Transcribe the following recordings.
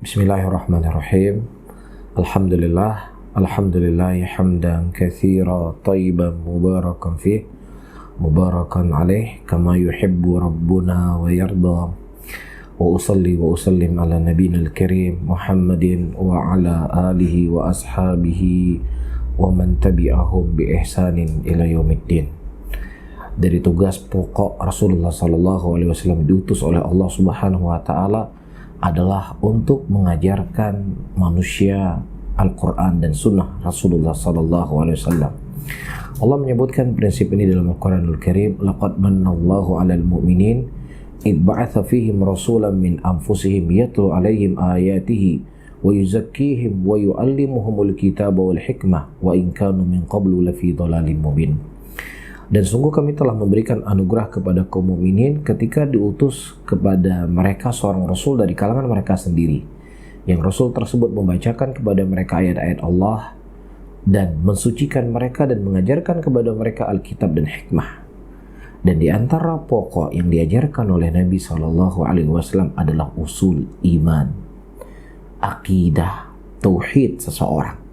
Bismillahirrahmanirrahim. Alhamdulillahi hamdan katsira thayyiban mubarakan fih mubarakan alaih kama yuhibbu rabbuna wa yarda. Wa usalli wa usallim ala nabiyil karim Muhammadin wa ala alihi wa ashabihi wa man tabi'ahum bi ihsanin ila yaumiddin. Dari tugas pokok Rasulullah sallallahu alaihi wasallam diutus oleh Allah Subhanahu wa taala adalah untuk mengajarkan manusia Al-Quran dan Sunnah Rasulullah Sallallahu Alaihi Wasallam. Allah menyebutkan prinsip ini dalam Al-Quranul Karim. Laqad mannallahu 'alal mu'minin id ba'atha fihim rasulan min anfusihim yatlu 'alaihim ayatihi wa yuzakkihim wa yu'allimuhumul kitaba wal hikmah wa in kanu min qablu lafi dhalalin mubin. Dan sungguh kami telah memberikan anugerah kepada kaum mukminin ketika diutus kepada mereka seorang rasul dari kalangan mereka sendiri. Yang rasul tersebut membacakan kepada mereka ayat-ayat Allah dan mensucikan mereka dan mengajarkan kepada mereka Alkitab dan hikmah. Dan di antara pokok yang diajarkan oleh Nabi SAW adalah usul iman, akidah, tauhid seseorang.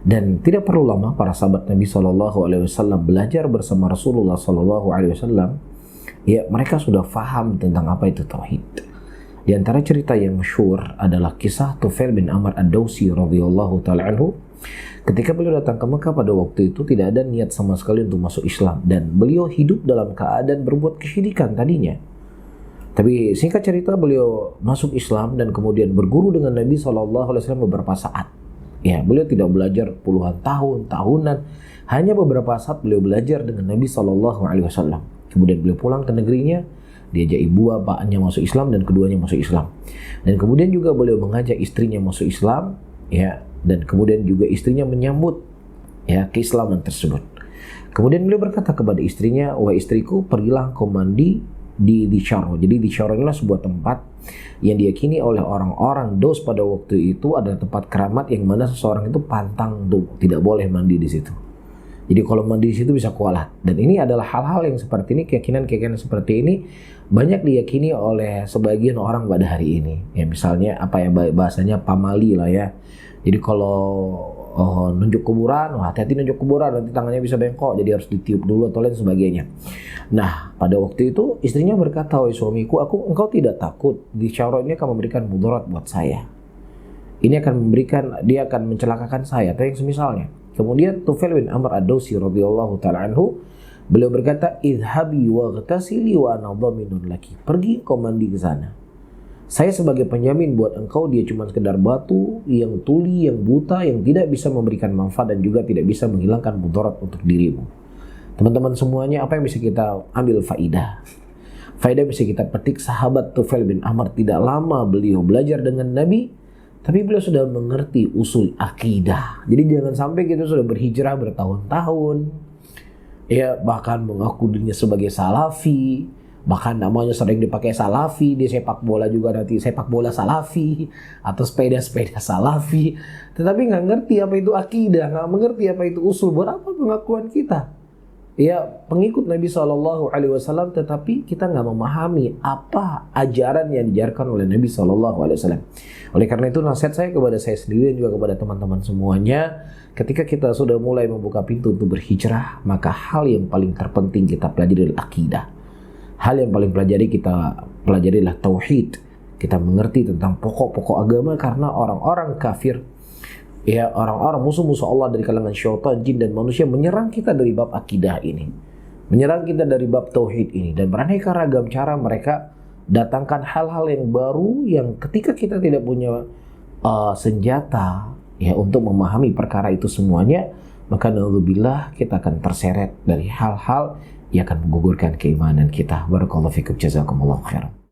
Dan tidak perlu lama para sahabat Nabi SAW belajar bersama Rasulullah SAW. Ya, mereka sudah faham tentang apa itu tauhid. Di antara cerita yang masyhur adalah kisah Tufail bin Amr ad-Dawsi radhiyallahu taala anhu. Ketika beliau datang ke Mekah pada waktu itu tidak ada niat sama sekali untuk masuk Islam dan beliau hidup dalam keadaan berbuat kesyirikan tadinya. Tapi singkat cerita beliau masuk Islam dan kemudian berguru dengan Nabi SAW beberapa saat. Ya, beliau tidak belajar puluhan tahun, tahunan. Hanya beberapa saat beliau belajar dengan Nabi SAW. Kemudian beliau pulang ke negerinya, diajak ibu bapaknya masuk Islam dan keduanya masuk Islam. Dan kemudian juga beliau mengajak istrinya masuk Islam, ya, dan kemudian juga istrinya menyambut ya keislaman tersebut. Kemudian beliau berkata kepada istrinya, "Wahai istriku, pergilah kau mandi di Syaro." Jadi di Syaro inilah sebuah tempat yang diyakini oleh orang-orang Daus pada waktu itu adalah tempat keramat yang mana seseorang itu pantang untuk tidak boleh mandi di situ. Jadi kalau mandi di situ bisa kualat. Dan ini adalah hal-hal yang seperti ini, keyakinan-keyakinan seperti ini banyak diyakini oleh sebagian orang pada hari ini. Ya misalnya apa ya bahasanya pamali lah ya. Jadi kalau nunjuk kuburan, hati-hati nunjuk kuburan, nanti tangannya bisa bengkok, jadi harus ditiup dulu atau lain sebagainya. Nah, pada waktu itu istrinya berkata, "Wahai suamiku, engkau tidak takut di Syaro ini akan memberikan mudarat buat saya? Ini dia akan mencelakakan saya atau yang semisalnya." Kemudian Tufail bin Amr ad-Dawsi radhiyallahu taala anhu, beliau berkata, "Idhabi waghtasili wa ana dhaminun laki." Pergi kau mandi ke sana. Saya sebagai penjamin buat engkau, dia cuma sekedar batu yang tuli, yang buta, yang tidak bisa memberikan manfaat dan juga tidak bisa menghilangkan mudarat untuk dirimu. Teman-teman semuanya, apa yang bisa kita ambil faidah? Faidah bisa kita petik sahabat Tufail bin Amr, tidak lama beliau belajar dengan Nabi, tapi beliau sudah mengerti usul akidah. Jadi jangan sampai kita sudah berhijrah bertahun-tahun, ya bahkan mengaku dirinya sebagai salafi, bahkan namanya sering dipakai salafi, di sepak bola juga nanti sepak bola salafi atau sepeda-sepeda salafi, tetapi nggak ngerti apa itu akidah, nggak mengerti apa itu usul. Buat apa pengakuan kita? Ya pengikut Nabi SAW, tetapi kita nggak memahami apa ajaran yang diajarkan oleh Nabi SAW. Oleh karena itu nasihat saya kepada saya sendiri dan juga kepada teman-teman semuanya, ketika kita sudah mulai membuka pintu untuk berhijrah, maka hal yang paling terpenting kita pelajari adalah akidah. Hal yang paling kita pelajari adalah tauhid. Kita mengerti tentang pokok-pokok agama karena orang-orang kafir, ya orang-orang musuh-musuh Allah dari kalangan syaitan, jin dan manusia menyerang kita dari bab akidah ini, menyerang kita dari bab tauhid ini, dan beraneka ragam cara mereka datangkan hal-hal yang baru yang ketika kita tidak punya senjata ya untuk memahami perkara itu semuanya, maka naudzubillah kita akan terseret dari hal-hal yang akan menggugurkan keimanan kita. Barakallahu fikum, jazakumullahu khairan.